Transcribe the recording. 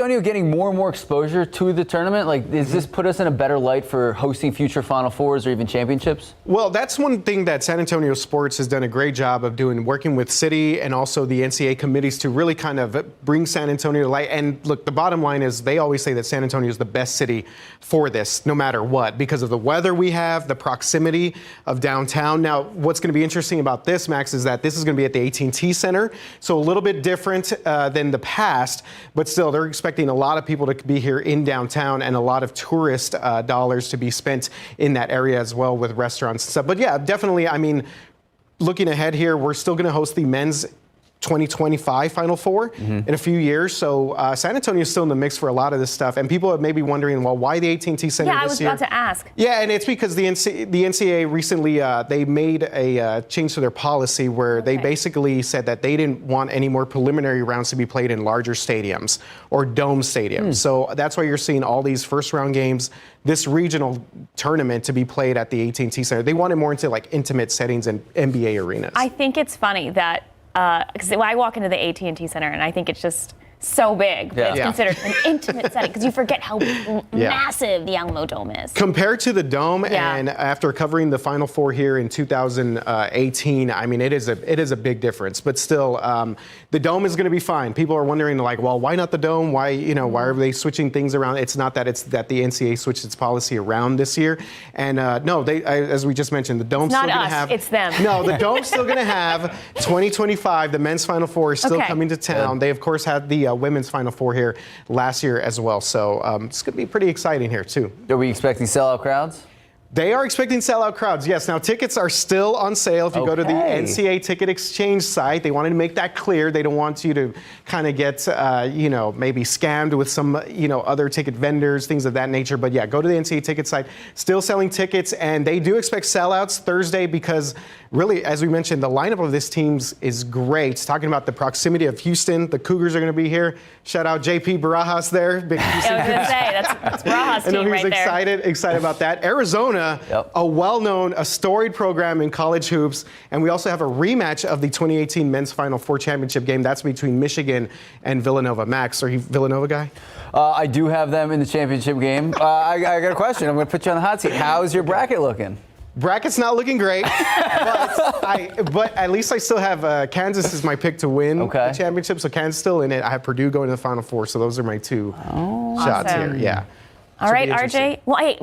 Antonio getting more and more exposure to the tournament? Like, does this put us in a better light for hosting future Final Fours or even championships? Well, that's one thing that San Antonio sports has done a great job of doing, working with city and also the NCAA committees to really kind of bring San Antonio to light. And look, the bottom line is they always say that San Antonio is the best city for this, no matter what, because of the weather we have, the proximity of downtown. Now, what's going to be interesting about this, Max, is that this is going to be at the AT&T Center, so a little bit different than the past, but still, they're expecting a lot of people to be here in downtown and a lot of tourist dollars to be spent in that area as well with restaurants and stuff. But yeah, definitely, I mean, looking ahead here, we're still going to host the men's 2025 Final Four in a few years. So San Antonio is still in the mix for a lot of this stuff. And people are maybe wondering, well, why the AT&T Center this year? Yeah, I was about to ask. Yeah, and it's because the NCAA recently, they made a change to their policy where they basically said that they didn't want any more preliminary rounds to be played in larger stadiums or dome stadiums. So that's why you're seeing all these first round games, this regional tournament to be played at the AT&T Center. They want it more into like intimate settings and NBA arenas. I think it's funny that because I walk into the AT&T Center and I think it's just so big that it's considered an intimate setting because you forget how massive the Alamo Dome is. Compared to the Dome, and after covering the Final Four here in 2018, I mean, it is a big difference. But still, the Dome is going to be fine. People are wondering, like, well, why not the Dome? Why, why are they switching things around? It's not that it's that the NCAA switched its policy around this year. And no, as we just mentioned, the Dome's still going to have. It's them. No, the Dome's still going to have 2025. The men's Final Four is still coming to town. They, of course, had the women's Final Four here last year as well. So it's going to be pretty exciting here, too. Are we expecting sellout crowds? They are expecting sellout crowds, yes. Now, tickets are still on sale. If you go to the NCAA Ticket Exchange site, they wanted to make that clear. They don't want you to kind of get, maybe scammed with some, other ticket vendors, things of that nature. But yeah, go to the NCAA Ticket site. Still selling tickets, and they do expect sellouts Thursday because, really, as we mentioned, the lineup of this team is great. Talking about the proximity of Houston, the Cougars are going to be here. Shout out JP Barajas there. Big Houston. I was going to say, that's Barajas' team right there. I know he's excited about that. Arizona. A well-known, a storied program in college hoops. And we also have a rematch of the 2018 Men's Final Four Championship game. That's between Michigan and Villanova. Max, are you a Villanova guy? I do have them in the championship game. I got a question. I'm going to put you on the hot seat. How's your bracket looking? Bracket's not looking great, but at least I still have Kansas is my pick to win the championship. So Kansas still in it. I have Purdue going to the Final Four. So those are my two shots here. Yeah. All right, RJ. Well, hey,